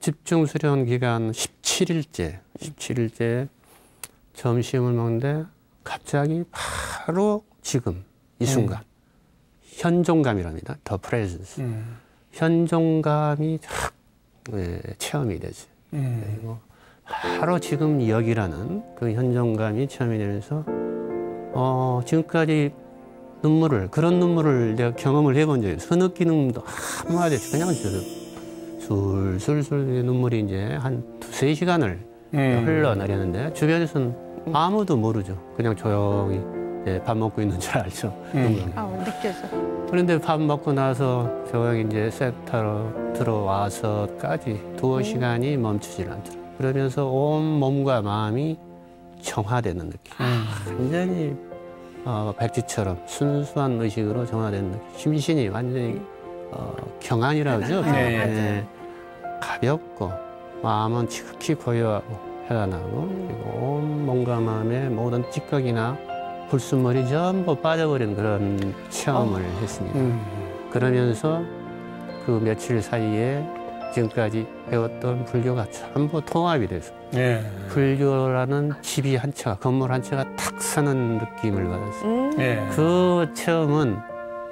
집중 수련 기간 17일째 점심을 먹는데 갑자기 바로 지금 이 순간 현종감이랍니다. The presence. 현종감이 쫙 체험이 되지. 그리고 바로 지금 여기라는 그 현종감이 체험이 되면서 지금까지 그런 눈물을 내가 경험을 해본 적이 없어요. 느끼는 한마디 그냥 술술술 눈물이 이제 한 2~3시간을 흘러내렸는데 주변에서는 아무도 모르죠. 그냥 조용히 이제 밥 먹고 있는 줄 알죠. 느껴져. 그런데 밥 먹고 나서 조용히 이제 센터로 들어와서까지 2시간이 멈추질 않더라고요. 그러면서 온 몸과 마음이 정화되는 느낌. 완전히 백지처럼 순수한 의식으로 정화되는 느낌. 심신이 완전히 경안이라고 하죠. 네. 가볍고 마음은 지극히 고요하고 편안하고 그리고 온 몸과 마음의 모든 찌꺼기나 불순물이 전부 빠져버리는 그런 체험을 했습니다. 그러면서 그 며칠 사이에 지금까지 배웠던 불교가 전부 통합이 돼서 불교라는 집이 한 채가, 건물 한 채가 탁 서는 느낌을 받았어요. 그 체험은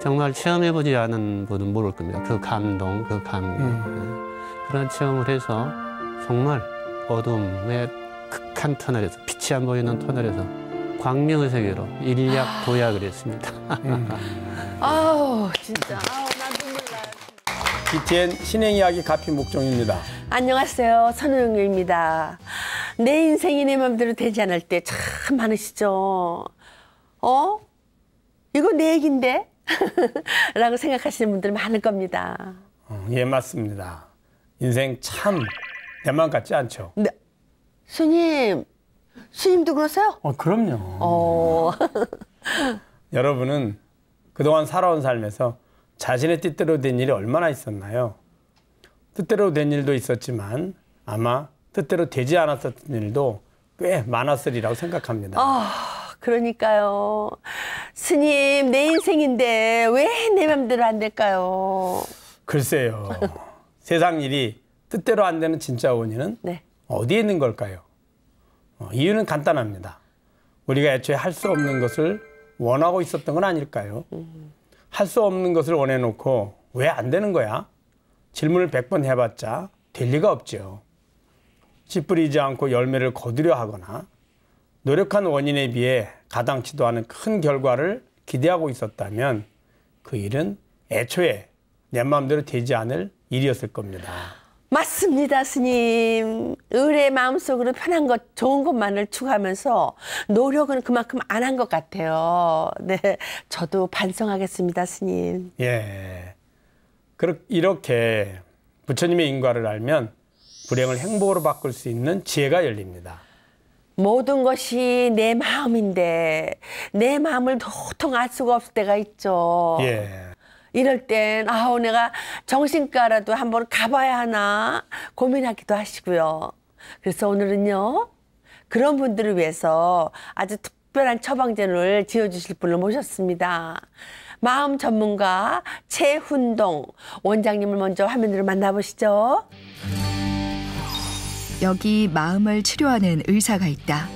정말 체험해보지 않은 분은 모를 겁니다. 그 감동, 그 감격. 그런 체험을 해서 정말 어둠의 극한 터널에서, 빛이 안 보이는 터널에서 광명의 세계로 일약 도약을 했습니다. 아우, 진짜. 아우, 난 눈물 나. BTN 신행 이야기 가피 목종입니다. 안녕하세요. 선우영입니다. 내 인생이 내 맘대로 되지 않을 때 참 많으시죠. 이거 내 얘긴데? 라고 생각하시는 분들 많을 겁니다. 예, 맞습니다. 인생 참 내 맘 같지 않죠? 네. 스님도 그러세요? 그럼요. 여러분은 그동안 살아온 삶에서 자신의 뜻대로 된 일이 얼마나 있었나요? 뜻대로 된 일도 있었지만 아마 뜻대로 되지 않았던 일도 꽤 많았으리라고 생각합니다. 그러니까요. 스님, 내 인생인데 왜 내 맘대로 안 될까요? 글쎄요. 세상 일이 뜻대로 안 되는 진짜 원인은 어디에 있는 걸까요? 이유는 간단합니다. 우리가 애초에 할 수 없는 것을 원하고 있었던 건 아닐까요? 할 수 없는 것을 원해놓고 왜 안 되는 거야? 질문을 100번 해봤자 될 리가 없죠. 씨 뿌리지 않고 열매를 거두려 하거나 노력한 원인에 비해 가당치도 않은 큰 결과를 기대하고 있었다면 그 일은 애초에 내 마음대로 되지 않을 일이었을 겁니다. 맞습니다, 스님. 의뢰 마음속으로 편한 것, 좋은 것만을 추구하면서 노력은 그만큼 안 한 것 같아요. 네, 저도 반성하겠습니다, 스님. 예, 이렇게 부처님의 인과를 알면 불행을 행복으로 바꿀 수 있는 지혜가 열립니다. 모든 것이 내 마음인데 내 마음을 도통 알 수가 없을 때가 있죠. 이럴 땐 내가 정신과라도 한번 가봐야 하나 고민하기도 하시고요. 그래서 오늘은요, 그런 분들을 위해서 아주 특별한 처방전을 지어주실 분을 모셨습니다. 마음 전문가 최훈동 원장님을 먼저 화면으로 만나보시죠. 여기 마음을 치료하는 의사가 있다.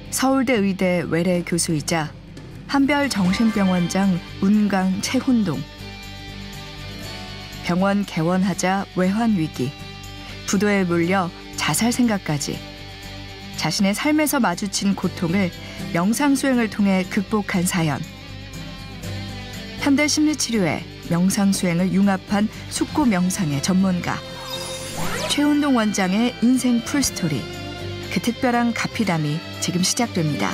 서울대 의대 외래 교수이자 한별정신병원장 운강 최훈동. 병원 개원하자 외환 위기, 부도에 물려 자살 생각까지 자신의 삶에서 마주친 고통을 명상 수행을 통해 극복한 사연. 현대 심리치료에 명상 수행을 융합한 숙고 명상의 전문가. 최훈동 원장의 인생 풀스토리. 그 특별한 가피담이 지금 시작됩니다.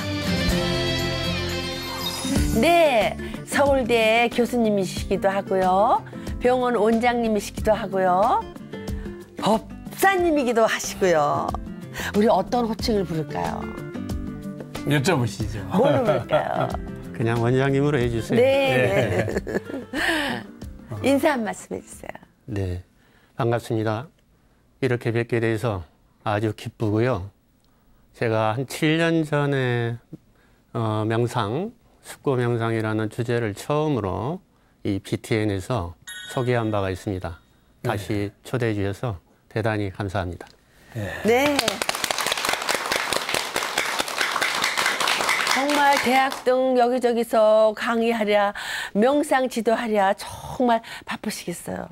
네, 서울대 교수님이시기도 하고요. 병원 원장님이시기도 하고요. 법사님이기도 하시고요. 우리 어떤 호칭을 부를까요? 여쭤보시죠. 뭐로 부를까요? 그냥 원장님으로 해주세요. 네. 인사 한 말씀 해주세요. 네, 반갑습니다. 이렇게 뵙게 돼서 아주 기쁘고요. 제가 한 7년 전에 숙고 명상이라는 주제를 처음으로 이 BTN에서 소개한 바가 있습니다. 다시 초대해 주셔서 대단히 감사합니다. 네. 정말 대학 등 여기저기서 강의하랴, 명상 지도하랴 정말 바쁘시겠어요.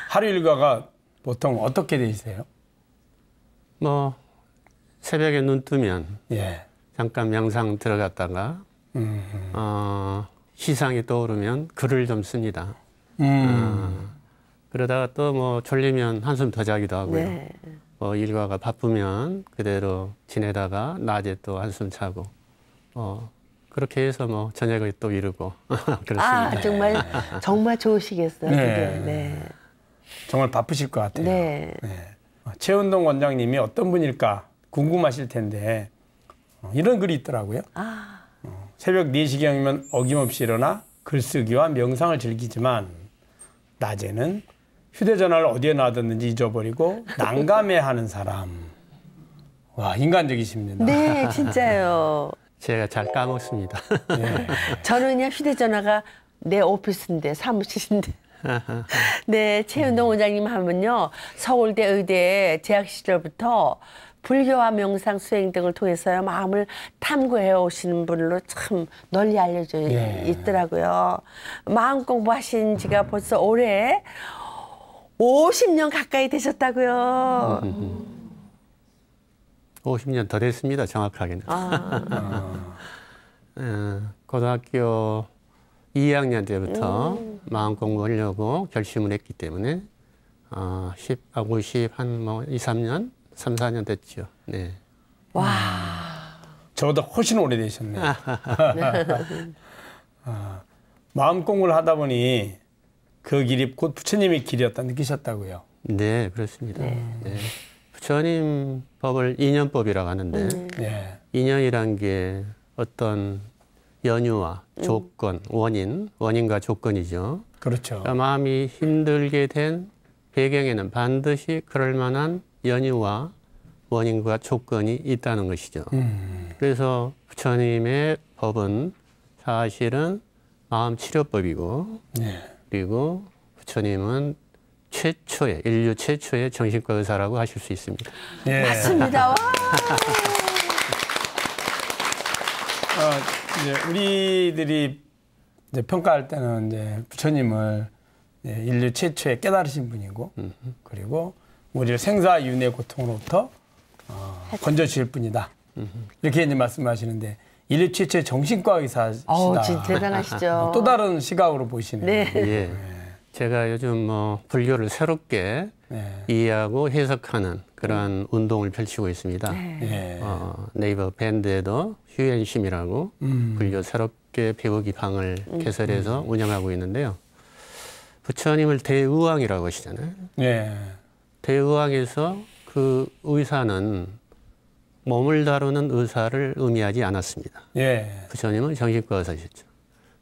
하루 일과가 보통 어떻게 되세요? 뭐 새벽에 눈 뜨면 예. 잠깐 명상 들어갔다가 시상이 떠오르면 글을 좀 씁니다. 그러다가 또 뭐 졸리면 한숨 더 자기도 하고요. 네. 뭐 일과가 바쁘면 그대로 지내다가 낮에 또 한숨 자고 그렇게 해서 뭐 저녁을 또 이루고 그렇습니다. 아, 정말 좋으시겠어요. 네. 그게. 네. 정말 바쁘실 것 같아요. 네. 최은동 원장님이 어떤 분일까 궁금하실 텐데 이런 글이 있더라고요. 새벽 4시경이면 어김없이 일어나 글쓰기와 명상을 즐기지만 낮에는 휴대전화를 어디에 놔뒀는지 잊어버리고 난감해하는 사람. 와, 인간적이십니다. 네, 진짜요. 제가 잘 까먹습니다. 네. 저는 그냥 휴대전화가 내 오피스인데, 사무실인데. 네, 최은동 원장님 하면요. 서울대 의대 재학 시절부터 불교와 명상 수행 등을 통해서요. 마음을 탐구해 오시는 분으로 참 널리 알려져 있더라고요. 마음 공부하신 지가 벌써 올해 50년 가까이 되셨다고요. 50년 더 됐습니다. 정확하게는. 고등학교 2학년 때부터 마음 공부하려고 결심을 했기 때문에 50, 한 뭐 2, 3년, 3, 4년 됐죠. 네. 와. 저보다 훨씬 오래되셨네요. 마음 공부를 하다 보니 그 길이 곧 부처님의 길이었다 느끼셨다고요. 네, 그렇습니다. 네. 부처님 법을 인연법이라고 하는데 인연이란 게 어떤 연유와 조건, 원인과 조건이죠. 그렇죠. 그러니까 마음이 힘들게 된 배경에는 반드시 그럴 만한 연유와 원인과 조건이 있다는 것이죠. 그래서 부처님의 법은 사실은 마음 치료법이고 그리고 부처님은 인류 최초의 정신과 의사라고 하실 수 있습니다. 네. 맞습니다. 와. 이제 우리들이 이제 평가할 때는 이제 부처님을 인류 최초의 깨달으신 분이고 그리고 우리를 생사윤회 고통으로부터 건져주실 분이다. 이렇게 이제 말씀하시는데 인류 최초의 정신과 의사시다. 진짜 대단하시죠. 또 다른 시각으로 보시네요. 네. 예. 제가 요즘 뭐 불교를 새롭게 이해하고 해석하는 그런 운동을 펼치고 있습니다. 네이버 밴드에도 휴엔심이라고 불교 새롭게 배우기 방을 개설해서 운영하고 있는데요. 부처님을 대의왕이라고 하시잖아요. 대의왕에서 그 의사는 몸을 다루는 의사를 의미하지 않았습니다. 부처님은 정신과 의사셨죠.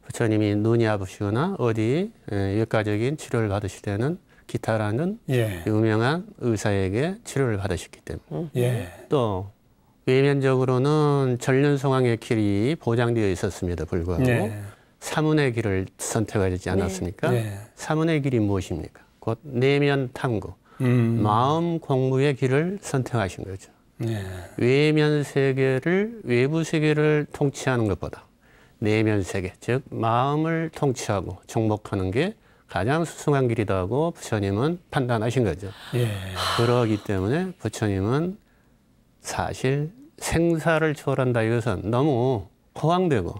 부처님이 눈이 아프시거나 어디 외과적인 치료를 받으실 때는 기타라는 유명한 의사에게 치료를 받으셨기 때문에 또 외면적으로는 전륜성황의 길이 보장되어 있었음에도 불구하고 사문의 길을 선택하지 않았습니까? 사문의 길이 무엇입니까? 곧 내면 탐구, 마음 공부의 길을 선택하신 거죠. 외면 세계를, 외부 세계를 통치하는 것보다 내면 세계, 즉 마음을 통치하고 정복하는 게 가장 수승한 길이다 하고 부처님은 판단하신 거죠. 그러기 때문에 부처님은 사실 생사를 초월한다 이것은 너무 호황되고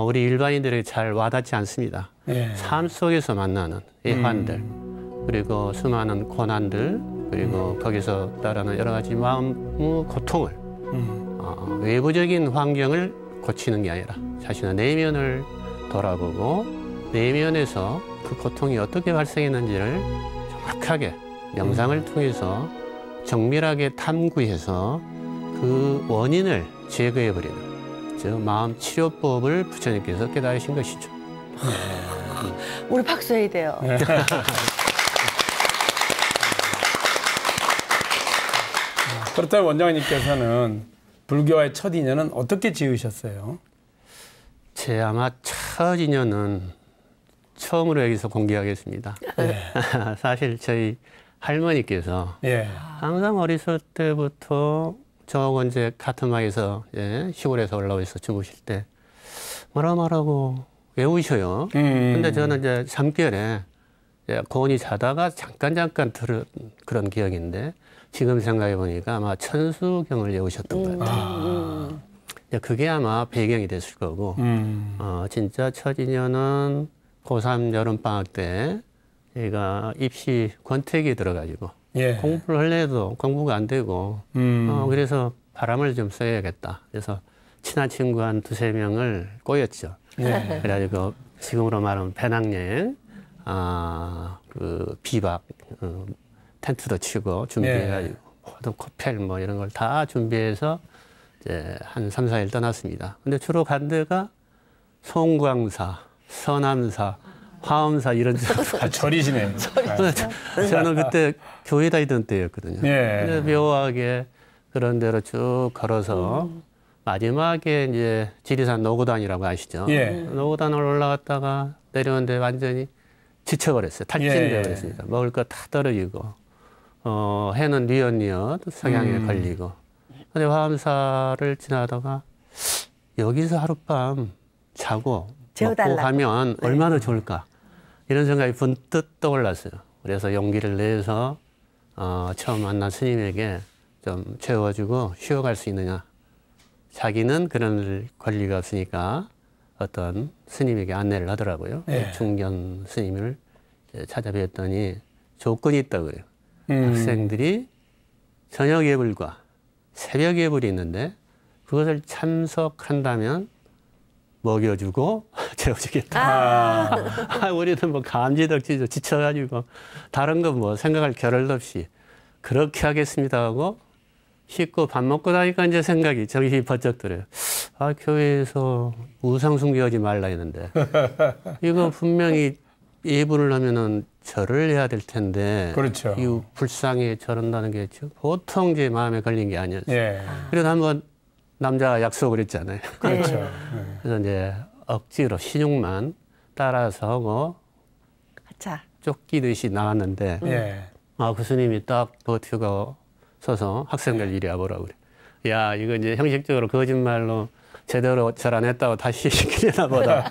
우리 일반인들에게 잘 와닿지 않습니다. 삶 속에서 만나는 애환들 그리고 수많은 고난들 그리고 거기서 따르는 여러 가지 마음의 고통을 외부적인 환경을 고치는 게 아니라 자신의 내면을 돌아보고 내면에서 그 고통이 어떻게 발생했는지를 정확하게 명상을 통해서 정밀하게 탐구해서 그 원인을 제거해버리는 즉 마음 치료법을 부처님께서 깨달으신 것이죠. 우리 박수해야 돼요. 그렇다면 원장님께서는 불교와의 첫 인연은 어떻게 지으셨어요? 제 아마 첫 인연은 처음으로 여기서 공개하겠습니다. 사실 저희 할머니께서 예. 항상 어렸을 때부터 저하고 이제 같은 방에서 시골에서 올라와서 주무실 때 뭐라 말하고 외우셔요. 근데 저는 이제 잠결에 고은이 자다가 잠깐 들은 그런 기억인데 지금 생각해 보니까 아마 천수경을 외우셨던 것 같아요. 그게 아마 배경이 됐을 거고 진짜 첫 인연은 고3 여름방학 때 얘가 입시 권태기에 들어가지고 공부를 하려도 공부가 안 되고 그래서 바람을 좀 쐬야겠다. 그래서 친한 친구 한 2-3명을 꼬였죠. 그래가지고 지금으로 말하면 배낭여행, 그 비박, 텐트도 치고 준비해가지고 모든 코펠 뭐 이런 걸 다 준비해서 이제 한 3-4일 떠났습니다. 근데 주로 간 데가 송광사, 서남사, 화엄사 이런 데. 절이시네요. 저는 그때 교회 다니던 때였거든요. 근데 묘하게 그런 데로 쭉 걸어서 마지막에 이제 지리산 노고단이라고 아시죠? 노고단을 올라갔다가 내려오는데 완전히 지쳐버렸어요. 탈진돼 버렸습니다. 먹을 거 다 떨어지고 해는 뉘엿뉘엿 석양에 걸리고. 근데 화엄사를 지나다가 여기서 하룻밤 자고 먹고 가면 얼마나 좋을까 이런 생각이 번뜩 떠올랐어요. 그래서 용기를 내서 처음 만난 스님에게 좀 채워주고 쉬어갈 수 있느냐. 자기는 그런 권리가 없으니까 어떤 스님에게 안내를 하더라고요. 중견 스님을 찾아뵀더니 조건이 있다고요. 학생들이 저녁 예불과 새벽 예불이 있는데 그것을 참석한다면 먹여주고 재워주겠다. 우리는 뭐 감지덕지죠. 지쳐가지고 다른 거 뭐 생각할 겨를도 없이 그렇게 하겠습니다 하고 씻고 밥 먹고 나니까 이제 생각이 정신이 번쩍 들어요. 교회에서 우상 숭배하지 말라 했는데 이거 분명히 예불을 하면은 절을 해야 될 텐데 그렇죠. 이 불상에 절한다는 게 보통 제 마음에 걸린 게 아니었어요. 그래서 한번 남자가 약속을 했잖아요. 그렇죠. 그래서 이제 억지로 신용만 따라서 하고 쫓기듯이 나왔는데 그 스님이 딱 버티고 서서 학생들 이리 와보라고 그래. 야, 이거 이제 형식적으로 거짓말로 제대로 절 안 했다고 다시 시키려나 보다.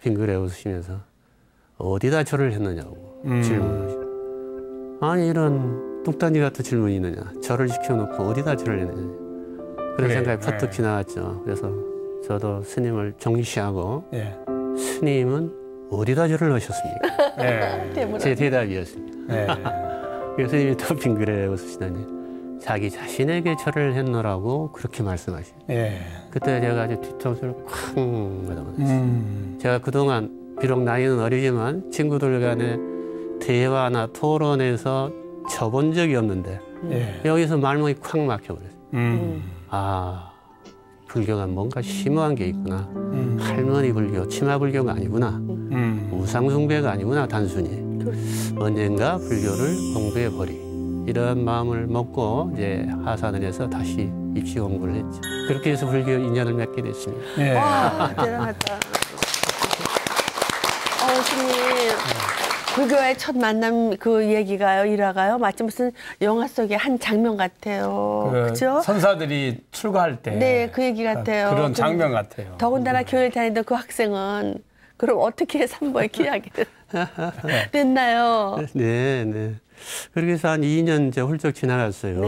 빙그레 웃으시면서 어디다 절을 했느냐고 질문하시고. 아니 이런 뚝단지 같은 질문이 있느냐. 절을 시켜놓고 어디다 절을 했느냐. 그런 생각이 퍼뜩 지나갔죠. 그래서 저도 스님을 정시하고 스님은 어디다 절을 하셨습니까? 제 대답이었습니다. 그래서 스님이 또 빙그레 웃으시더니 자기 자신에게 절을 했노라고 그렇게 말씀하시죠. 그때 제가 아주 뒤통수를 쾅 받아버렸어요. 제가 그동안 비록 나이는 어리지만 친구들 간에 대화나 토론에서 져본 적이 없는데 여기서 말문이 콱 막혀버렸어요. 불교가 뭔가 심오한 게 있구나. 할머니 불교, 치마 불교가 아니구나. 우상숭배가 아니구나, 단순히. 언젠가 불교를 공부해버리. 이런 마음을 먹고 이제 하산을 해서 다시 입시 공부를 했죠. 그렇게 해서 불교 인연을 맺게 됐습니다. 와, 대단하다. 스님. 불교의 첫 만남 그 얘기가요, 일화가요. 마치 무슨 영화 속의 한 장면 같아요. 그죠? 선사들이 출가할 때. 네, 그 얘기 같아요. 그런 장면 같아요. 더군다나 교회를 다니던 그 학생은 그럼 어떻게 산모의 기약이 됐나요? 네. 그렇게 해서 한 2년 이제 훌쩍 지나갔어요.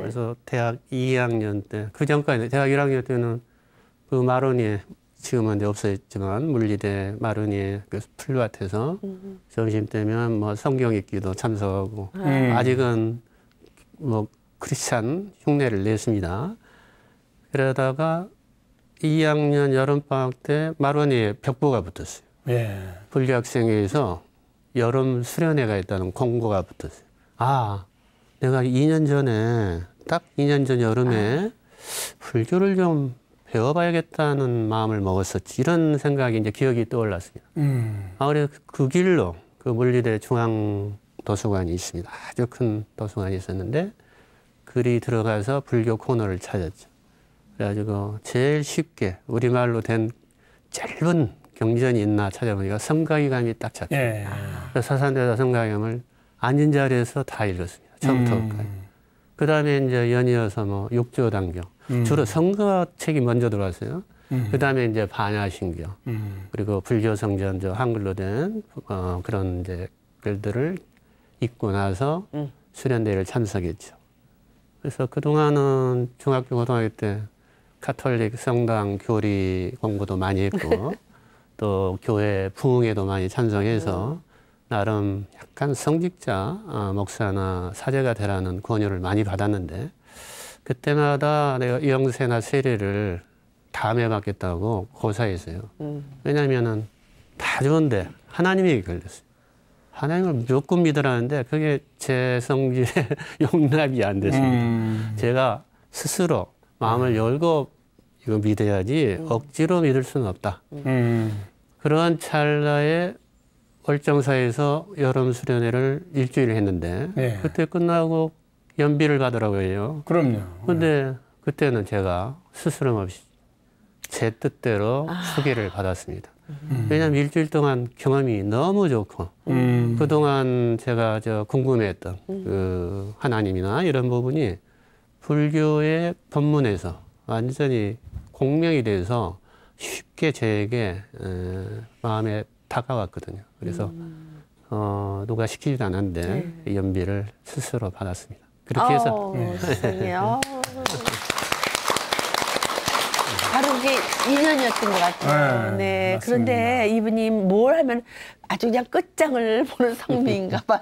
그래서 대학 2학년 때, 그 전까지 대학 1학년 때는 그 마로니에 지금은 이제 없어졌지만 물리대 마로니에 그 풀밭에서 점심때면 뭐 성경 읽기도 참석하고 아직은 뭐 크리스찬 흉내를 냈습니다. 그러다가 2학년 여름방학 때 마로니에 벽보가 붙었어요. 불교 학생회에서 여름 수련회가 있다는 공고가 붙었어요. 내가 2년 전에 딱 2년 전 여름에 불교를 좀 배워봐야겠다는 마음을 먹었었지. 이런 생각이 이제 기억이 떠올랐습니다. 그래서 그 길로 그 물리대 중앙도서관이 있습니다. 아주 큰 도서관이 있었는데 글이 들어가서 불교 코너를 찾았죠. 그래가지고 제일 쉽게 우리말로 된 짧은 경전이 있나 찾아보니까 성가기감이 딱 잡혀요. 그래서 사산대사 성가기감을 앉은 자리에서 다 읽었습니다. 처음부터 끝까지. 그 다음에 이제 연이어서 뭐 육조단경. 주로 성가책이 먼저 들어왔어요. 그 다음에 이제 반야신경. 그리고 불교성전 한글로 된 그런 이제 글들을 읽고 나서 수련대회를 참석했죠. 그래서 그동안은 중학교, 고등학교 때 가톨릭 성당 교리 공부도 많이 했고 또 교회 부흥회도 많이 참석해서 나름 약간 성직자 목사나 사제가 되라는 권유를 많이 받았는데 그때마다 내가 영세나 세례를 다음에 받겠다고 고사했어요. 왜냐하면은 다 좋은데 하나님에게 걸렸어요. 하나님을 무조건 믿으라는데 그게 제 성질에 용납이 안 됐습니다. 제가 스스로 마음을 열고 이거 믿어야지 억지로 믿을 수는 없다. 그런 찰나에 월정사에서 여름 수련회를 일주일 했는데 네. 그때 끝나고 연비를 가더라고요 해요. 그럼요. 근데 그때는 제가 스스럼 없이 제 뜻대로 소개를 받았습니다. 왜냐하면 일주일 동안 경험이 너무 좋고 그동안 제가 궁금해했던 그 하나님이나 이런 부분이 불교의 법문에서 완전히 공명이 돼서 쉽게 제게 마음에 다가왔거든요. 그래서 누가 시키지도 않았는데 연비를 스스로 받았습니다. 그렇게 해서 바로 그게 인연이었던 것 같아요. 네. 그런데 이분이 뭘 하면 아주 그냥 끝장을 보는 성미인가 봐요.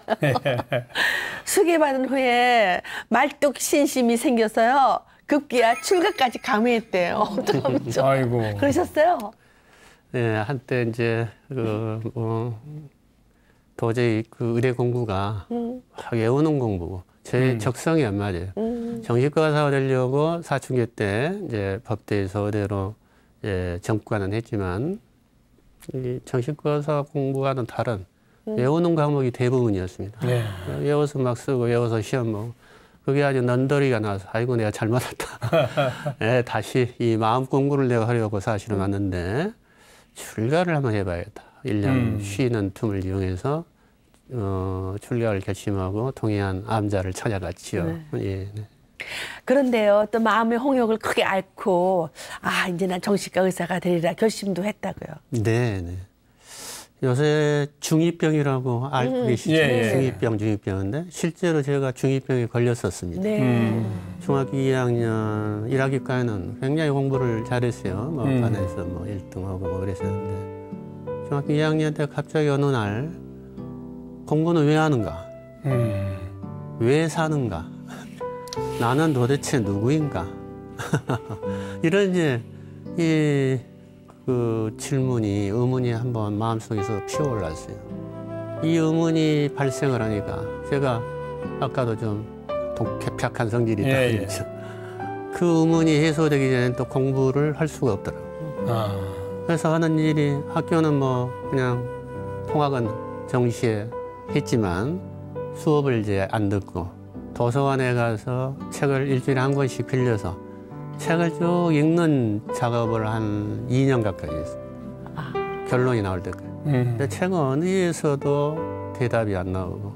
소개받은 후에 말뚝 신심이 생겨서요. 급기야 출가까지 감회했대요. 어떡하면서. 아이고. 그러셨어요? 네, 한때 이제 도저히 그 의대 공부가 막 외우는 공부고 제 적성이 안 맞아요. 정신과사가 되려고 사춘기 때 이제 법대에서 의대로 전과는 했지만 이 정신과사 공부와는 다른 외우는 과목이 대부분이었습니다. 네. 외워서 막 쓰고 외워서 시험 보고 그게 아주 넌더리가 나서 아이고 내가 잘못했다. 네, 다시 이 마음 공부를 내가 하려고 사실은 왔는데 출가를 한번 해봐야겠다. 1년 쉬는 틈을 이용해서 출가를 결심하고 동해안 암자를 찾아갔지요. 네. 예, 네. 그런데요, 또 마음의 홍역을 크게 앓고 이제 난 정신과 의사가 되리라 결심도 했다고요. 네, 네. 요새 중2병이라고 알고 계시죠? 중2병인데 실제로 제가 중2병에 걸렸었습니다. 네. 중학교 2학년 1학기까지는 굉장히 공부를 잘했어요. 뭐 반에서 뭐 1등하고 뭐 그랬었는데 중학교 2학년 때 갑자기 어느 날 공부는 왜 하는가? 왜 사는가? 나는 도대체 누구인가? 이런 이제 그 질문이, 의문이 한번 마음속에서 피어올랐어요. 이 의문이 발생을 하니까 제가 아까도 좀 독해박한 성질이 있다 그랬죠. 그 의문이 해소되기 전에 또 공부를 할 수가 없더라고요. 그래서 하는 일이 학교는 뭐 그냥 통학은 정시에 했지만 수업을 이제 안 듣고 도서관에 가서 책을 일주일에 한 권씩 빌려서 책을 쭉 읽는 작업을 한 2년 가까이 했어요. 결론이 나올 때까지. 근데 책은 어디에서도 대답이 안 나오고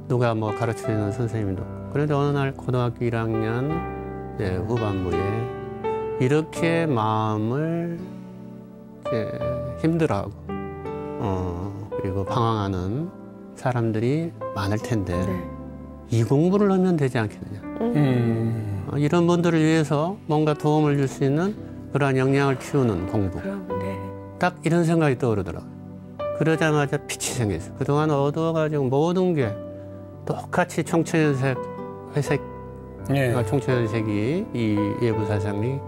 누가 뭐 가르쳐주는 선생님도 없고. 그런데 어느 날 고등학교 1학년 후반부에 이렇게 마음을 힘들어하고 그리고 방황하는 사람들이 많을 텐데 이 공부를 하면 되지 않겠느냐. 이런 분들을 위해서 뭔가 도움을 줄 수 있는 그러한 역량을 키우는 공부. 딱 이런 생각이 떠오르더라고요. 그러자마자 빛이 생겼어요. 그동안 얻어가지고 모든 게 똑같이 총천연색, 회색, 총천연색이 이 예부사상이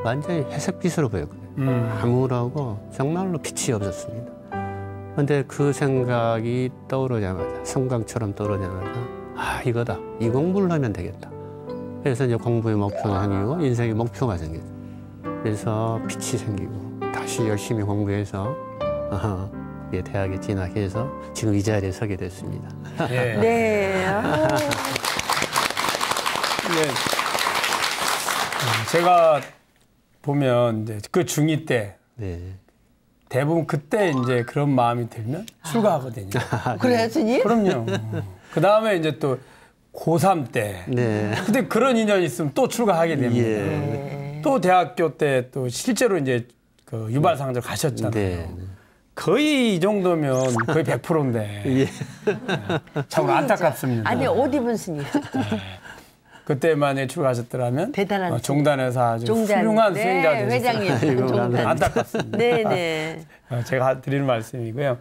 완전히 회색빛으로 보였거든요. 암울하고 정말로 빛이 없었습니다. 그런데 그 생각이 떠오르자마자, 성광처럼 떠오르자마자 이거다. 이 공부를 하면 되겠다. 그래서 이제 공부의 목표가 생기고 인생의 목표가 생기죠. 그래서 빛이 생기고 다시 열심히 공부해서 대학에 진학해서 지금 이 자리에 서게 됐습니다. 네. 네. 제가 보면 이제 그 중2 때 대부분 그때 이제 그런 마음이 들면 출가하거든요. 그래요, 스님? 그럼요. 그 다음에 이제 또 고3 때. 네. 근데 그런 인연이 있으면 또 출가하게 됩니다. 예. 또 대학교 때 또 실제로 이제 그 유발상들 가셨잖아요. 네. 거의 이 정도면 거의 100%인데. 예. 참으로 안타깝습니다. 아니 옷 입은 스님. 그때만에 출가하셨더라면 대단한 종단에서 아주 종단. 훌륭한 네, 수행자 되셨어요. 회장님. 종단. 안타깝습니다. 네네. 제가 드리는 말씀이고요.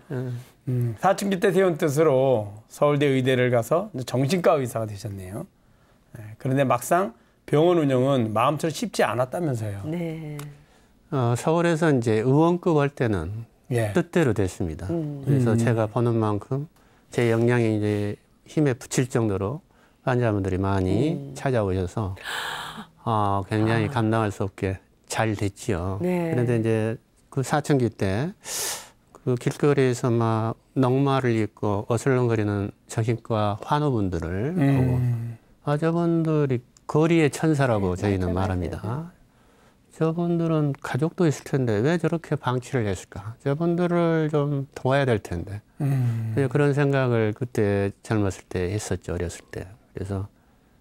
사춘기 때 세운 뜻으로 서울대 의대를 가서 정신과 의사가 되셨네요. 그런데 막상 병원 운영은 마음처럼 쉽지 않았다면서요. 네. 서울에서 이제 의원급 할 때는 예. 뜻대로 됐습니다. 그래서 제가 보는 만큼 제 역량이 이제 힘에 붙일 정도로 환자분들이 많이 찾아오셔서 굉장히 감당할 수 없게 잘 됐지요. 네. 그런데 이제 그 사춘기 때 그 길거리에서 막 넉마를 입고 어슬렁거리는 정신과 환우분들을 보고 저분들이 거리의 천사라고 저희는 말합니다. 저분들은 가족도 있을 텐데 왜 저렇게 방치를 했을까? 저분들을 좀 도와야 될 텐데. 그런 생각을 그때 젊었을 때 했었죠. 어렸을 때. 그래서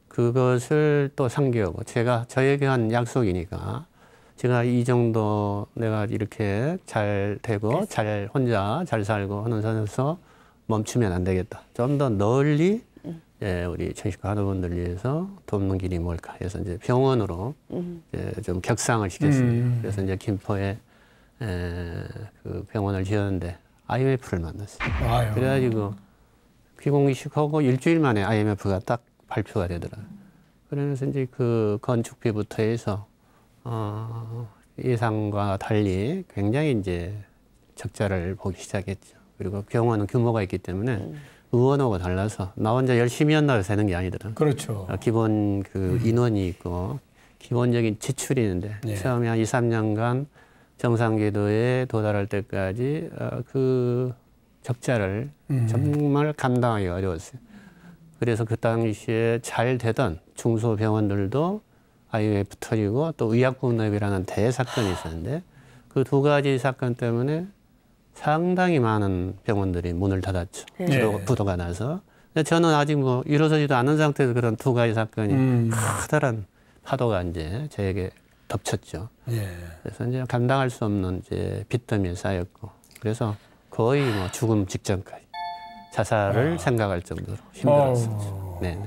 그것을 또 상기하고 제가 저에게 한 약속이니까 제가 이 정도 내가 이렇게 잘 되고 잘 혼자 잘 살고 하는 선에서 멈추면 안 되겠다. 좀 더 널리 우리 정신과 환우분들 위해서 돕는 길이 뭘까 해서 이제 병원으로 이제 좀 격상을 시켰습니다. 그래서 이제 김포에 그 병원을 지었는데 IMF를 만났어요. 아유. 그래가지고 귀공식하고 일주일 만에 IMF가 딱 발표가 되더라고요. 그러면서 이제 그 건축비부터 해서 예상과 달리 굉장히 이제 적자를 보기 시작했죠. 그리고 병원은 규모가 있기 때문에 의원하고 달라서 나 혼자 열심히 한다고 되는 게 아니더라고요. 그렇죠. 기본 그 인원이 있고 기본적인 지출이 있는데 네. 처음에 한 2, 3년간 정상궤도에 도달할 때까지 그 적자를 정말 감당하기 어려웠어요. 그래서 그 당시에 잘 되던 중소병원들도 IMF 터지고 또 의약분업이라는 대사건이 있었는데 그 두 가지 사건 때문에 상당히 많은 병원들이 문을 닫았죠. 네. 부도가 나서. 근데 저는 아직 뭐 일어서지도 않은 상태에서 그런 두 가지 사건이 커다란 파도가 이제 저에게 덮쳤죠. 예. 그래서 이제 감당할 수 없는 이제 빚더미에 쌓였고 그래서 거의 뭐 죽음 직전까지 자살을 생각할 정도로 힘들었었죠. 네.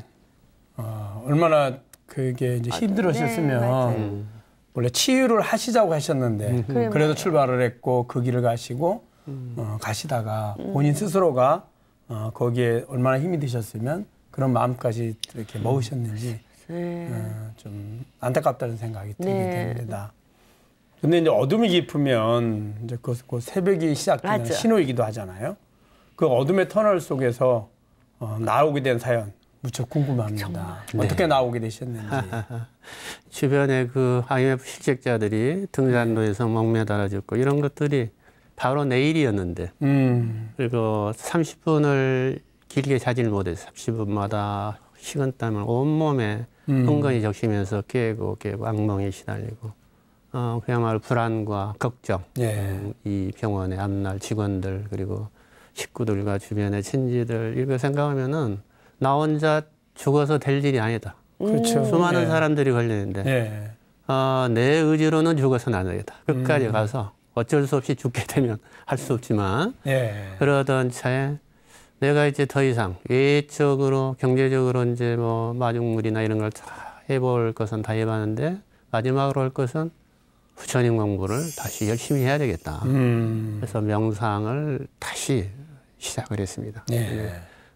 얼마나 그게 이제 힘들으셨으면 원래 치유를 하시자고 하셨는데 그래도 출발을 했고 그 길을 가시고 가시다가 본인 스스로가 거기에 얼마나 힘이 드셨으면 그런 마음까지 이렇게 먹으셨는지 좀 안타깝다는 생각이 들게 됩니다. 근데 이제 어둠이 깊으면 이제 그 새벽이 시작되는 신호이기도 하잖아요. 그 어둠의 터널 속에서 나오게 된 사연 무척 궁금합니다. 어떻게 나오게 되셨는지. 주변에 그 IMF 실직자들이 등산로에서 목매달아 죽고 이런 것들이 바로 내일이었는데 그리고 30분을 길게 자질 못해서 30분마다 식은땀을 온몸에 흥건히 적시면서 깨고 악몽에 시달리고 그야말로 불안과 걱정 이 병원의 앞날 직원들 그리고 식구들과 주변의 친지들 이거 생각하면은 나 혼자 죽어서 될 일이 아니다. 그렇죠. 수많은 사람들이 걸리는데 내 의지로는 죽어서는 안 되겠다. 끝까지 가서 어쩔 수 없이 죽게 되면 할 수 없지만 그러던 차에 내가 이제 더 이상 외적으로 경제적으로 이제 뭐 마중물이나 이런 걸 다 해볼 것은 다 해봤는데 마지막으로 할 것은 부처님 공부를 다시 열심히 해야 되겠다. 그래서 명상을 다시 시작을 했습니다.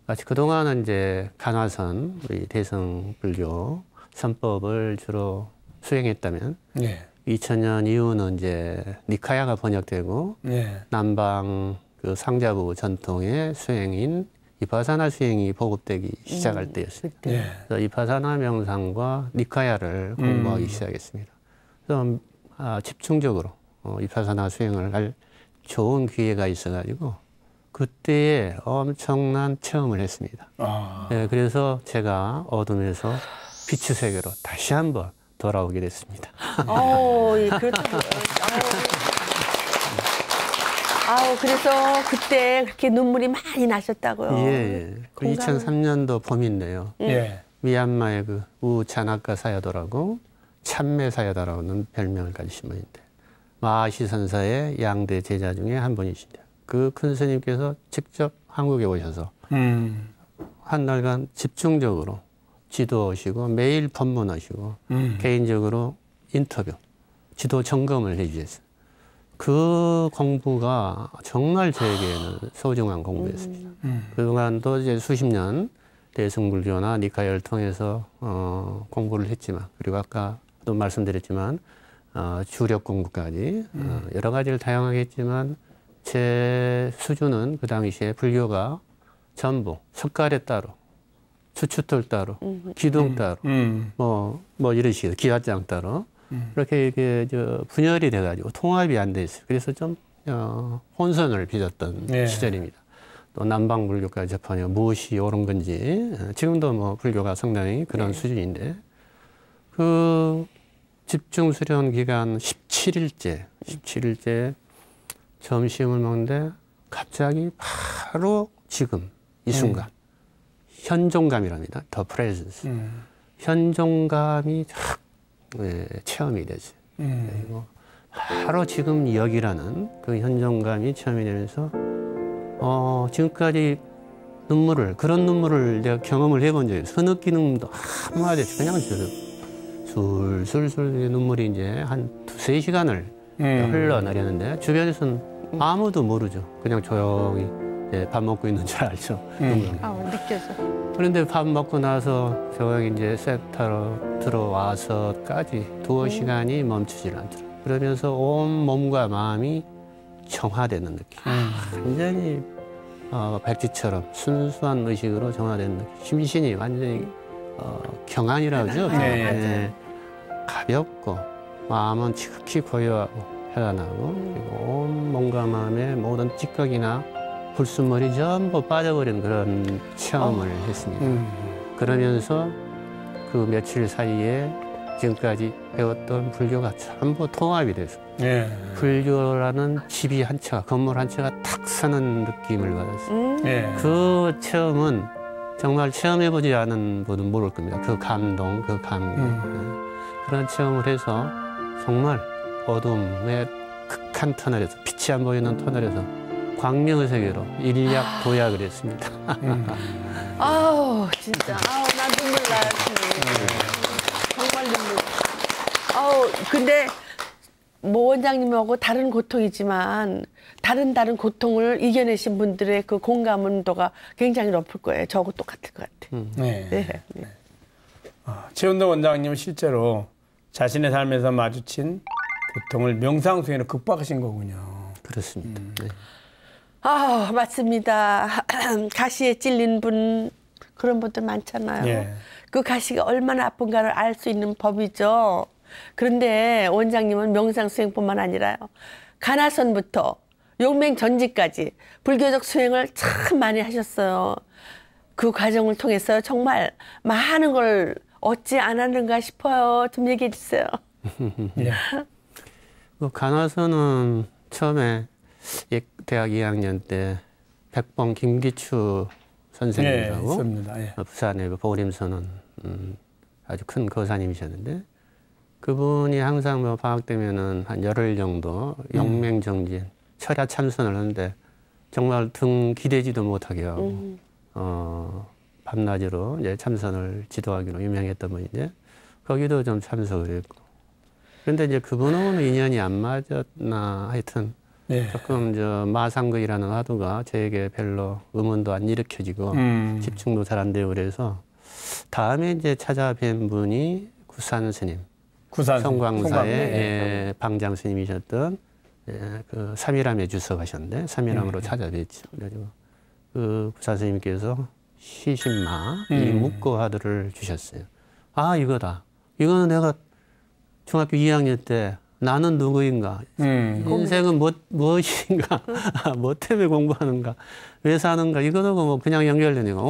마치 그동안은 이제 간화선, 우리 대승불교 선법을 주로 수행했다면 2000년 이후는 이제 니카야가 번역되고 남방 그 상자부 전통의 수행인 이파사나 수행이 보급되기 시작할 때였습니다. 그래서 이파사나 명상과 니카야를 공부하기 시작했습니다. 그래서 집중적으로 이파사나 수행을 할 좋은 기회가 있어가지고 그때에 엄청난 체험을 했습니다. 그래서 제가 어둠에서 빛의 세계로 다시 한번 돌아오게 됐습니다. 그래서 그때 그렇게 눈물이 많이 나셨다고요. 예. 그 2003년도 봄인데요. 예. 미얀마의 그 우찬아카 사야도라고 참매 사야도라는 별명을 가지신 분인데 마하시 선사의 양대 제자 중에 한 분이신데 그 큰 스님께서 직접 한국에 오셔서 한 달간 집중적으로 지도하시고 매일 법문하시고 개인적으로 인터뷰, 지도 점검을 해주셨어요. 그 공부가 정말 저에게는 소중한 공부였습니다. 그동안도 이제 수십 년 대승불교나 니카야를 통해서 공부를 했지만, 그리고 아까도 말씀드렸지만 주력 공부까지 여러 가지를 다양하게 했지만 제 수준은 그 당시에 불교가 전부 석가래 따로, 추추돌 따로, 기둥 따로, 뭐 이런 식으로 기와장 따로 이렇게 이게 분열이 돼가지고 통합이 안 돼 있어요. 그래서 좀 혼선을 빚었던 시절입니다. 또 남방 불교까지 접하니 무엇이 옳은 건지 지금도 뭐 불교가 상당히 그런 수준인데 그 집중 수련 기간 17일째 점심을 먹는데 갑자기 바로 지금 이 순간 현종감이랍니다. The presence. 현종감이 쫙 체험이 되죠. 그리고 바로 지금 여기라는 그 현종감이 체험이 되면서 지금까지 그런 눈물을 내가 경험을 해본 적이 없어요. 흐느끼는 한마디 그냥 술술술 눈물이 이제 한 2-3시간을 흘러내렸는데 주변에서는 아무도 모르죠. 그냥 조용히 밥 먹고 있는 줄 알죠. 느껴져. 그런데 밥 먹고 나서 조용히 이제 센터로 들어와서까지 2시간이 멈추질 않더라고요. 그러면서 온 몸과 마음이 정화되는 느낌. 완전히 백지처럼 순수한 의식으로 정화되는 느낌. 심신이 완전히 경안이라고 하죠. 가볍고 마음은 지극히 고요하고 편안하고 그리고 온 몸과 마음의 모든 찌꺼기나 불순물이 전부 빠져버리는 그런 체험을 했습니다. 그러면서 그 며칠 사이에 지금까지 배웠던 불교가 전부 통합이 돼서 불교라는 집이 한 채가, 건물 한 채가 탁 서는 느낌을 받았어요. 그 체험은 정말 체험해보지 않은 분은 모를 겁니다. 그 감동, 그 감격. 그런 체험을 해서 정말 어둠의 극한 터널에서, 빛이 안 보이는 터널에서 광명의 세계로 일약 도약을 했습니다. 아우, 진짜. 나 눈물 나요, 정말 눈물. 근데 뭐 원장님하고 다른 고통이지만 다른 고통을 이겨내신 분들의 그 공감도가 굉장히 높을 거예요. 저하고 똑같을 것 같아요. 최은도 원장님은 실제로 자신의 삶에서 마주친 고통을 명상 수행으로 극복하신 거군요. 그렇습니다. 맞습니다. 가시에 찔린 분, 그런 분들 많잖아요. 그 가시가 얼마나 아픈가를 알 수 있는 법이죠. 그런데 원장님은 명상 수행뿐만 아니라요. 가나선부터 용맹 전지까지 불교적 수행을 참 많이 하셨어요. 그 과정을 통해서 정말 많은 걸 얻지 않았는가 싶어요. 좀 얘기해 주세요. 가나선은 처음에 대학 2학년 때 백봉 김기추 선생님이라고 부산의 보림선은 아주 큰 거사님이셨는데 그분이 항상 뭐 방학 되면은 한 열흘 정도 용맹정진 철야 참선을 하는데 정말 등 기대지도 못하게 하고 밤낮으로 이제 참선을 지도하기로 유명했던 분인데 거기도 좀 참석을 했고 그런데 이제 그분하고는 인연이 안 맞았나 하여튼 조금 마상거이라는 화두가 저에게 별로 의문도 안 일으켜지고 집중도 잘 안 되고 그래서 다음에 이제 찾아뵌 분이 구산 스님. 성광사의 방장 스님이셨던 그 삼일암에 주석하셨는데 삼일암으로 찾아뵀죠. 그래가지고 그 구산 스님께서 시신마 이 묵고 화두를 주셨어요. 이거다. 이거는 내가 중학교 2학년 때 나는 누구인가? 인생은 무엇인가? 뭐 때문에 공부하는가? 왜 사는가? 이거는 뭐 그냥 연결되니까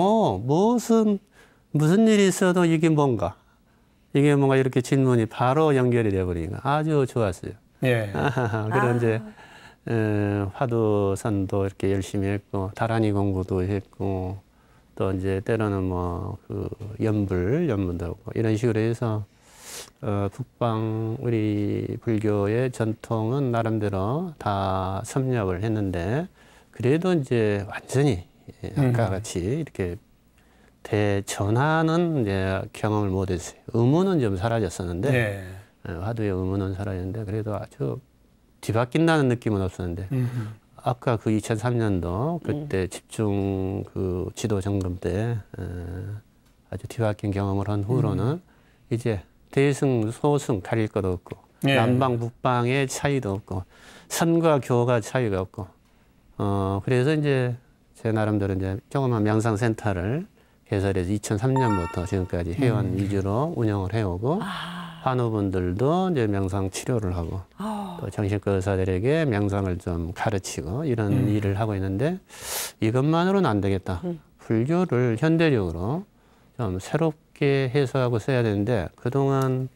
무슨 일이 있어도 이게 뭔가? 이게 뭔가 이렇게 질문이 바로 연결이 되어버리니까 아주 좋았어요. 그런 이제 화두선도 이렇게 열심히 했고 다란이 공부도 했고 또 이제 때로는 뭐 그 연문도 하고 이런 식으로 해서 북방 우리 불교의 전통은 나름대로 다 섭렵을 했는데 그래도 이제 완전히 아까 같이 이렇게 대전환은 이제 경험을 못했어요. 의무는 좀 사라졌었는데 네. 화두의 의무는 사라졌는데 그래도 아주 뒤바뀐다는 느낌은 없었는데 아까 그 2003년도 그때 집중 그 지도 점검 때 아주 뒤바뀐 경험을 한 후로는 이제 대승 소승 가릴 것도 없고 예. 남방 북방의 차이도 없고 선과 교가 차이가 없고 그래서 이제 제 나름대로 이제 조그만 명상센터를 개설해서 2003년부터 지금까지 회원 위주로 운영을 해오고 환우분들도 이제 명상 치료를 하고 또 정신과 의사들에게 명상을 좀 가르치고 이런 일을 하고 있는데 이것만으로는 안 되겠다. 불교를 현대적으로 좀 새롭게 해석하고 써야 되는데 그동안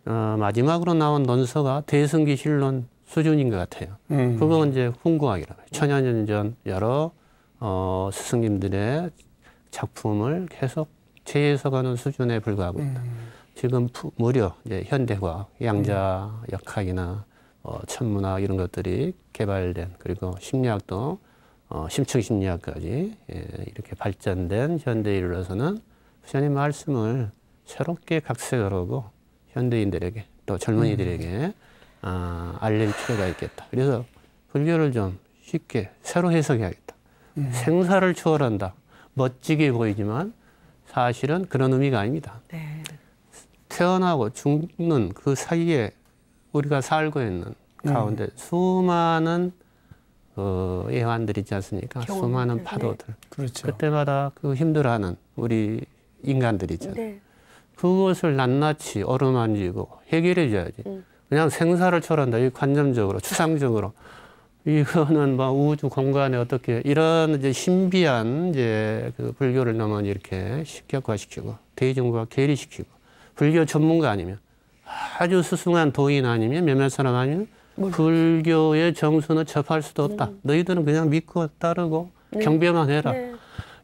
마지막으로 나온 논서가 대승기실론 수준인 것 같아요. 그건 이제 훈구학이라고 해요. 천여년 전 여러 스승님들의 작품을 계속 재해석하는 수준에 불과하고 있다. 지금 무려 이제 현대과학, 양자역학이나 천문학 이런 것들이 개발된 그리고 심리학도 심층 심리학까지 이렇게 발전된 현대에 이르러서는 부처님 말씀을 새롭게 각색을 하고 현대인들에게 또 젊은이들에게 알릴 필요가 있겠다. 그래서 불교를 좀 쉽게 새로 해석해야겠다. 생사를 초월한다. 멋지게 보이지만 사실은 그런 의미가 아닙니다. 네. 태어나고 죽는 그 사이에 우리가 살고 있는 가운데 수많은 애환들이 있지 않습니까? 수많은 파도들. 그렇죠. 그때마다 그 힘들어하는 우리 인간들 있잖아요. 네. 그것을 낱낱이 어루만지고 해결해 줘야지. 그냥 생사를 초월한다. 이 관념적으로, 추상적으로. 이거는 뭐 우주 공간에 어떻게 이런 이제 신비한 이제 그 불교를 너무 이렇게 식격화시키고 대중과 괴리시키고 불교 전문가 아니면 아주 스승한 도인 아니면 몇몇 사람 아니면 불교의 정수는 접할 수도 없다. 너희들은 그냥 믿고 따르고 경배만 해라.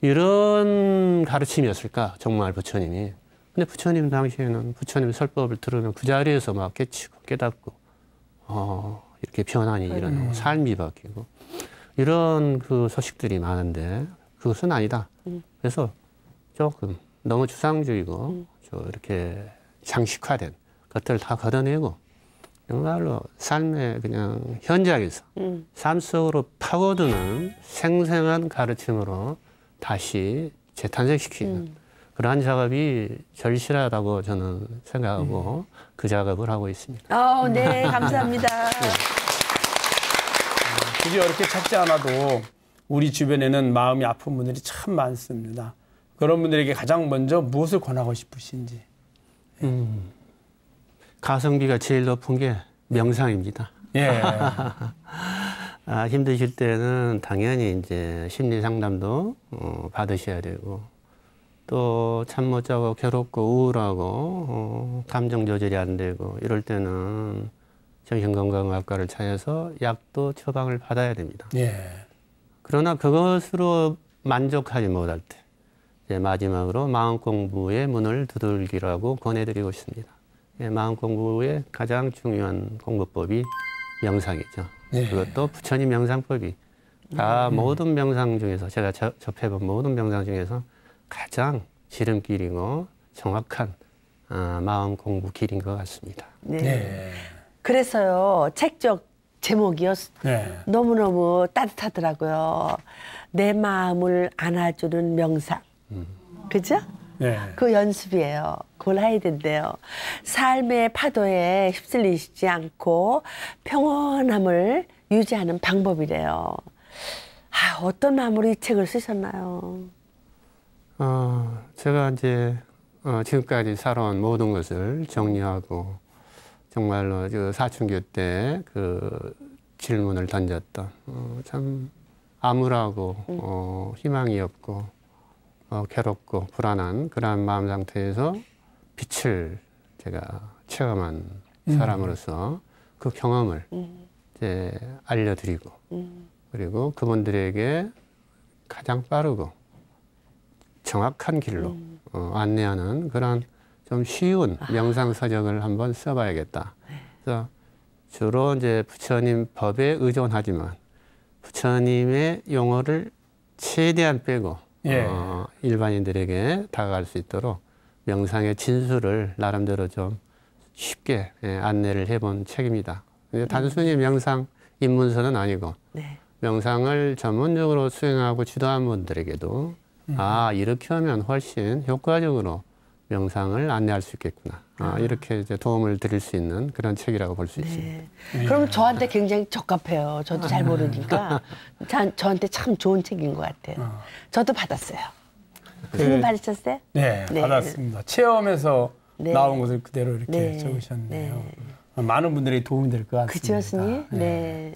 이런 가르침이었을까 정말 부처님이. 근데 부처님 당시에는 부처님 설법을 들으면 그 자리에서 막 깨치고 깨닫고 이렇게 변환이 일어나고 삶이 바뀌고 이런 그 소식들이 많은데 그것은 아니다. 그래서 조금 너무 추상적이고 이렇게 장식화된 것들을 다 걷어내고 정말로 삶의 그냥 현장에서 삶 속으로 파고드는 생생한 가르침으로 다시 재탄생시키는 그러한 작업이 절실하다고 저는 생각하고 그 작업을 하고 있습니다. 네, 감사합니다. 굳이 어렵게 찾지 않아도 우리 주변에는 마음이 아픈 분들이 참 많습니다. 그런 분들에게 가장 먼저 무엇을 권하고 싶으신지. 가성비가 제일 높은 게 명상입니다. 예. 힘드실 때는 당연히 이제 심리 상담도 받으셔야 되고 또 잠 못 자고 괴롭고 우울하고 감정 조절이 안 되고 이럴 때는 정신건강의학과를 찾아서 약도 처방을 받아야 됩니다. 예. 그러나 그것으로 만족하지 못할 때 이제 마지막으로 마음 공부의 문을 두들기라고 권해드리고 있습니다. 마음 공부의 가장 중요한 공부법이 명상이죠. 예. 그것도 부처님 명상법이 다 모든 명상 중에서 제가 접해본 모든 명상 중에서 가장 지름길이고 정확한 마음 공부 길인 것 같습니다. 네. 네. 그래서요, 책적 제목이요. 네. 너무너무 따뜻하더라고요. 내 마음을 안아주는 명상. 그죠? 네. 그 연습이에요. 그걸 해야 된대요. 삶의 파도에 휩쓸리지 않고 평온함을 유지하는 방법이래요. 어떤 마음으로 이 책을 쓰셨나요? 제가 이제 지금까지 살아온 모든 것을 정리하고 정말로 그 사춘기 때 그 질문을 던졌던 참 암울하고 희망이 없고 괴롭고 불안한 그러한 마음 상태에서 빛을 제가 체험한 사람으로서 그 경험을 이제 알려드리고 그리고 그분들에게 가장 빠르고 정확한 길로 안내하는 그런 좀 쉬운 명상 서적을 한번 써봐야겠다. 그래서 주로 이제 부처님 법에 의존하지만 부처님의 용어를 최대한 빼고 예. 일반인들에게 다가갈 수 있도록 명상의 진수를 나름대로 좀 쉽게 안내를 해본 책입니다. 근데 단순히 명상 입문서는 아니고 네. 명상을 전문적으로 수행하고 지도한 분들에게도 이렇게 하면 훨씬 효과적으로 명상을 안내할 수 있겠구나. 이렇게 이제 도움을 드릴 수 있는 그런 책이라고 볼 수 있습니다. 그럼 저한테 굉장히 적합해요. 저도 잘 모르니까 저한테 참 좋은 책인 것 같아요. 저도 받았어요. 스님 받으셨어요? 네, 네. 받았습니다. 체험에서 네. 나온 것을 그대로 이렇게 네. 적으셨네요. 많은 분들이 도움이 될 것 같습니다. 그죠, 스님? 네.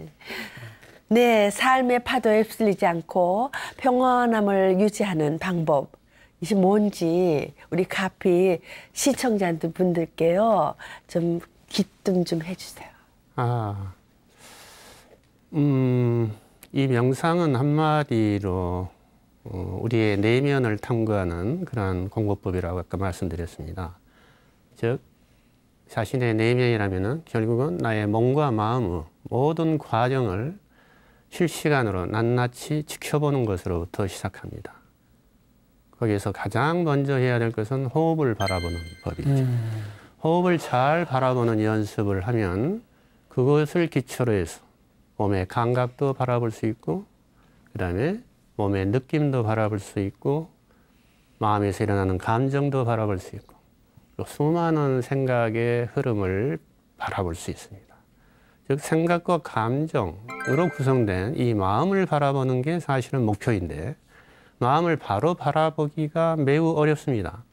네, 삶의 파도에 휩쓸리지 않고 평온함을 유지하는 방법. 이게 뭔지 우리 카피 시청자들 분들께요. 좀 기뜸 좀 해주세요. 이 명상은 한마디로 우리의 내면을 탐구하는 그런 공부법이라고 아까 말씀드렸습니다. 즉 자신의 내면이라면은 결국은 나의 몸과 마음의 모든 과정을 실시간으로 낱낱이 지켜보는 것으로부터 시작합니다. 거기에서 가장 먼저 해야 될 것은 호흡을 바라보는 법이죠. 호흡을 잘 바라보는 연습을 하면 그것을 기초로 해서 몸의 감각도 바라볼 수 있고 그 다음에 몸의 느낌도 바라볼 수 있고 마음에서 일어나는 감정도 바라볼 수 있고 수많은 생각의 흐름을 바라볼 수 있습니다. 즉 생각과 감정으로 구성된 이 마음을 바라보는 게 사실은 목표인데 마음을 바로 바라보기가 매우 어렵습니다.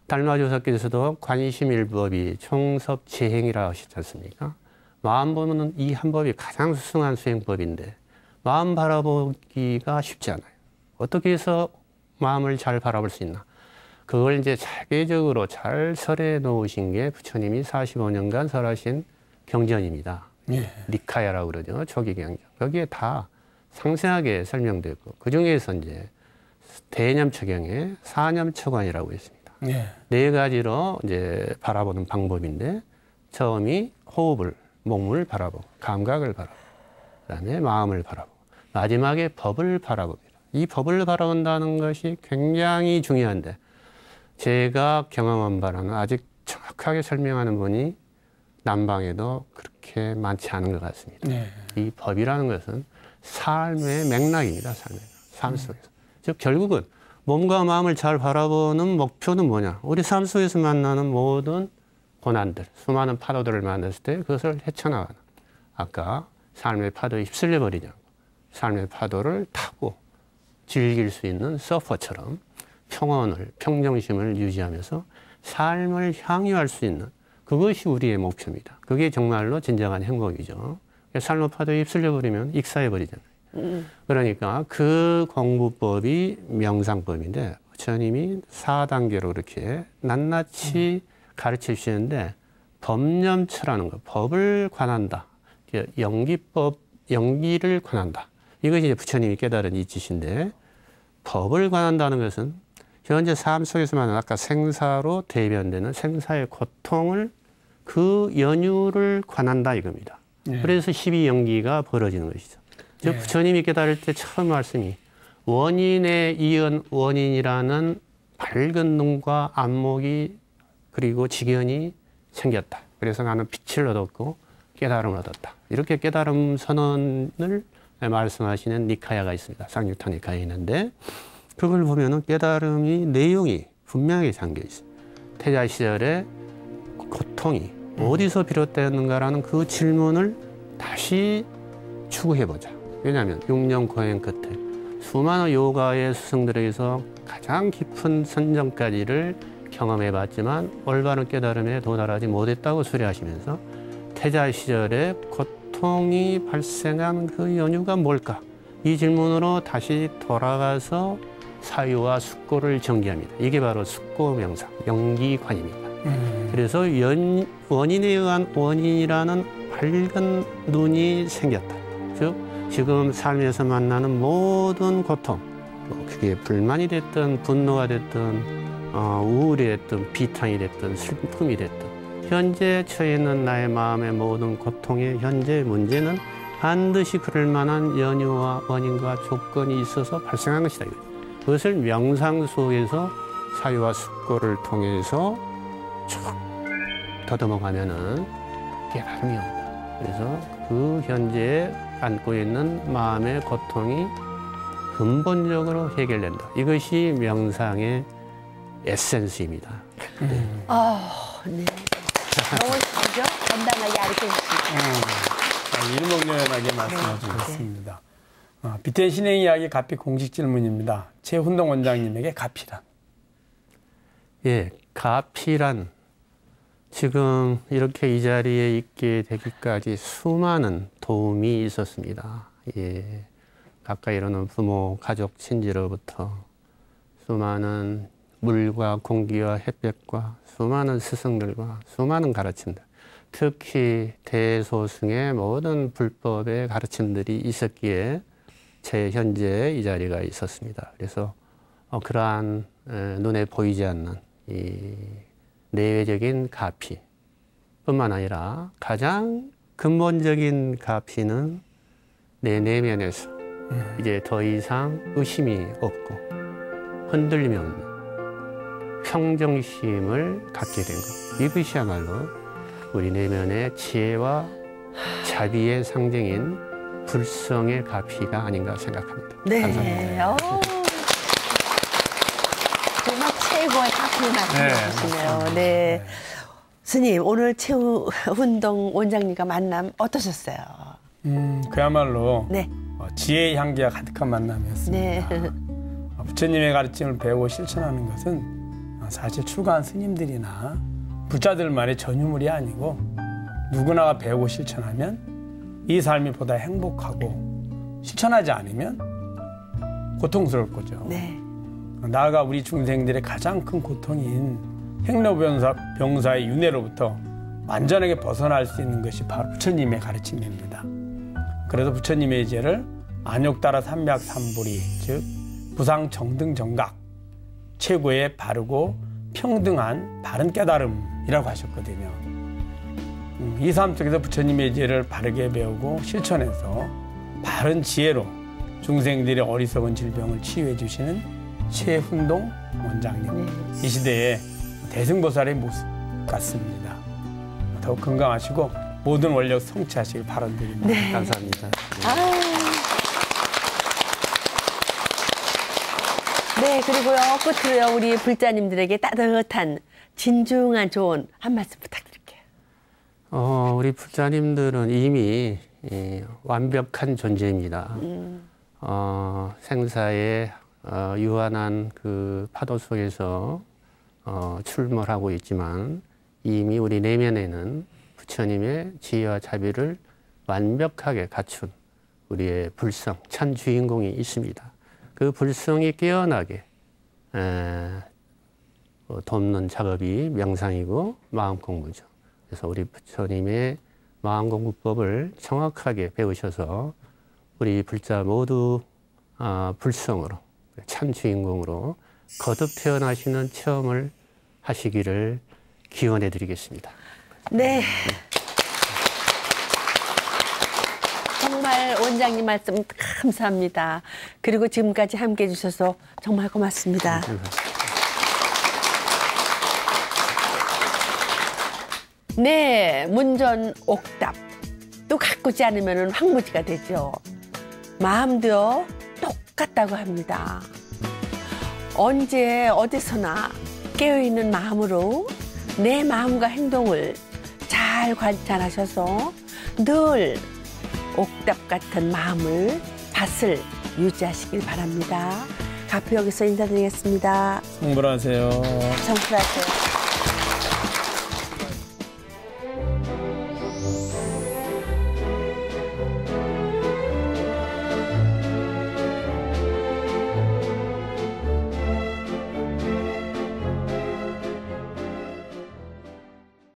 달마조사께서도 관심일법이 총섭재행이라 하시지 않습니까? 마음 보는 이 한 법이 가장 수승한 수행법인데 마음 바라보기가 쉽지 않아요. 어떻게 해서 마음을 잘 바라볼 수 있나? 그걸 이제 체계적으로 잘 설해 놓으신 게 부처님이 45년간 설하신 경전입니다. 예. 니카야라고 그러죠. 초기 경전. 거기에 다 상세하게 설명되고 그 중에서 이제 대념처경에 사념처관이라고 있습니다. 예. 네 가지로 이제 바라보는 방법인데 처음이 호흡을, 몸을 바라보고 감각을 바라보고 그다음에 마음을 바라보고 마지막에 법을 바라봅니다. 이 법을 바라본다는 것이 굉장히 중요한데 제가 경험한 바로는 아직 정확하게 설명하는 분이 남방에도 그렇게 많지 않은 것 같습니다. 네. 이 법이라는 것은 삶의 맥락입니다. 삶 속에서. 즉 결국은 몸과 마음을 잘 바라보는 목표는 뭐냐? 우리 삶 속에서 만나는 모든 고난들, 수많은 파도들을 만났을 때 그것을 헤쳐나가는 아까 삶의 파도에 휩쓸려 버리지 않고 삶의 파도를 타고 즐길 수 있는 서퍼처럼 평정심을 유지하면서 삶을 향유할 수 있는 그것이 우리의 목표입니다. 그게 정말로 진정한 행복이죠. 삶의 파도에 휩쓸려 버리면 익사해 버리잖아요. 그러니까 그 공부법이 명상법인데 부처님이 4단계로 그렇게 낱낱이 가르쳐 주시는데 법념처라는 것, 법을 관한다. 연기법, 연기를 관한다. 이것이 이제 부처님이 깨달은 이짓인데 법을 관한다는 것은 현재 삶 속에서만 아까 생사로 대변되는 생사의 고통을 그 연유를 관한다 이겁니다. 예. 그래서 12연기가 벌어지는 것이죠. 즉 부처님이 깨달을 때 처음 말씀이 원인에 이은 원인이라는 밝은 눈과 안목이 그리고 지견이 생겼다. 그래서 나는 빛을 얻었고 깨달음을 얻었다. 이렇게 깨달음 선언을 말씀하시는 니카야가 있습니다. 쌍육타 니카야에 있는데 그걸 보면은 깨달음이 내용이 분명히 잠겨 있어요. 태자 시절에 고통이 어디서 비롯되었는가라는 그 질문을 다시 추구해보자. 왜냐하면 6년 고행 끝에 수많은 요가의 스승들에게서 가장 깊은 선정까지를 경험해봤지만 올바른 깨달음에 도달하지 못했다고 수리하시면서 태자 시절에 고통이 발생한 그 연유가 뭘까? 이 질문으로 다시 돌아가서 사유와 숙고를 정기합니다. 이게 바로 숙고 명상, 연기관입니다. 그래서 원인에 의한 원인이라는 밝은 눈이 생겼다. 즉 지금 삶에서 만나는 모든 고통, 그게 불만이 됐든 분노가 됐든 우울이 됐든 비탄이 됐든 슬픔이 됐든 현재 처해 있는 나의 마음의 모든 고통의 현재 문제는 반드시 그럴 만한 연유와 원인과 조건이 있어서 발생한 것이다. 그것을 명상 속에서 사유와 숙고를 통해서 쭉 더듬어가면은 깨달음이 온다. 그래서 그 현재에 안고 있는 마음의 고통이 근본적으로 해결된다. 이것이 명상의 에센스입니다. 네. 네. 너무 그죠? 건강하게 가르쳐 주시죠. 일목요연하게 말씀해 주셨습니다. 비텐 신행 이야기 가피 공식 질문입니다. 최훈동 원장님에게 가피란? 예, 가피란 지금 이렇게 이 자리에 있게 되기까지 수많은 도움이 있었습니다. 예, 가까이 이르는 부모, 가족, 친지로부터 수많은 물과 공기와 햇볕과 수많은 스승들과 수많은 가르침들, 특히 대소승의 모든 불법의 가르침들이 있었기에 제 현재 이 자리가 있었습니다. 그래서 그러한 눈에 보이지 않는 이 내외적인 가피뿐만 아니라 가장 근본적인 가피는 내 내면에서 이제 더 이상 의심이 없고 흔들림이 없는 평정심을 갖게 된 것. 이것이야말로 우리 내면의 지혜와 자비의 상징인 불성의 가피가 아닌가 생각합니다. 네. 감사합니다. 정말 최고의 가피를 말씀해 주시네요. 네. 스님, 오늘 최훈동 원장님과 만남 어떠셨어요? 그야말로 네. 지혜의 향기가 가득한 만남이었습니다. 네. 부처님의 가르침을 배우고 실천하는 것은 사실 출가한 스님들이나 부자들만의 전유물이 아니고 누구나가 배우고 실천하면 이 삶이 보다 행복하고 실천하지 않으면 고통스러울 거죠. 네. 나아가 우리 중생들의 가장 큰 고통인 행로병사의 윤회로부터 완전하게 벗어날 수 있는 것이 바로 부처님의 가르침입니다. 그래서 부처님의 지혜를 안욕따라 삼맥삼보리, 즉 부상정등정각, 최고의 바르고 평등한 바른 깨달음이라고 하셨거든요. 이 삶 속에서 부처님의 지혜를 바르게 배우고 실천해서 바른 지혜로 중생들의 어리석은 질병을 치유해 주시는 최훈동 원장님. 이 시대의 대승보살의 모습 같습니다. 더욱 건강하시고 모든 원력 성취하시길 바라드립니다. 네. 감사합니다. 네, 그리고요, 끝으로요, 우리 불자님들에게 따뜻한, 진중한 조언 한 말씀 부탁드릴게요. 우리 불자님들은 이미 완벽한 존재입니다. 생사의 유한한 그 파도 속에서 출몰하고 있지만 이미 우리 내면에는 부처님의 지혜와 자비를 완벽하게 갖춘 우리의 불성, 참 주인공이 있습니다. 그 불성이 깨어나게 돕는 작업이 명상이고 마음 공부죠. 그래서 우리 부처님의 마음 공부법을 정확하게 배우셔서 우리 불자 모두 불성으로 참 주인공으로 거듭 태어나시는 체험을 하시기를 기원해 드리겠습니다. 네. 정말 원장님 말씀 감사합니다. 그리고 지금까지 함께해 주셔서 정말 고맙습니다. 네, 문전 옥답. 또 가꾸지 않으면 황무지가 되죠. 마음도요, 똑같다고 합니다. 언제 어디서나 깨어있는 마음으로 내 마음과 행동을 잘 관찰하셔서 늘 옥답 같은 마음을, 밭을 유지하시길 바랍니다. 가표 여기서 인사드리겠습니다. 성불하세요. 성불하세요.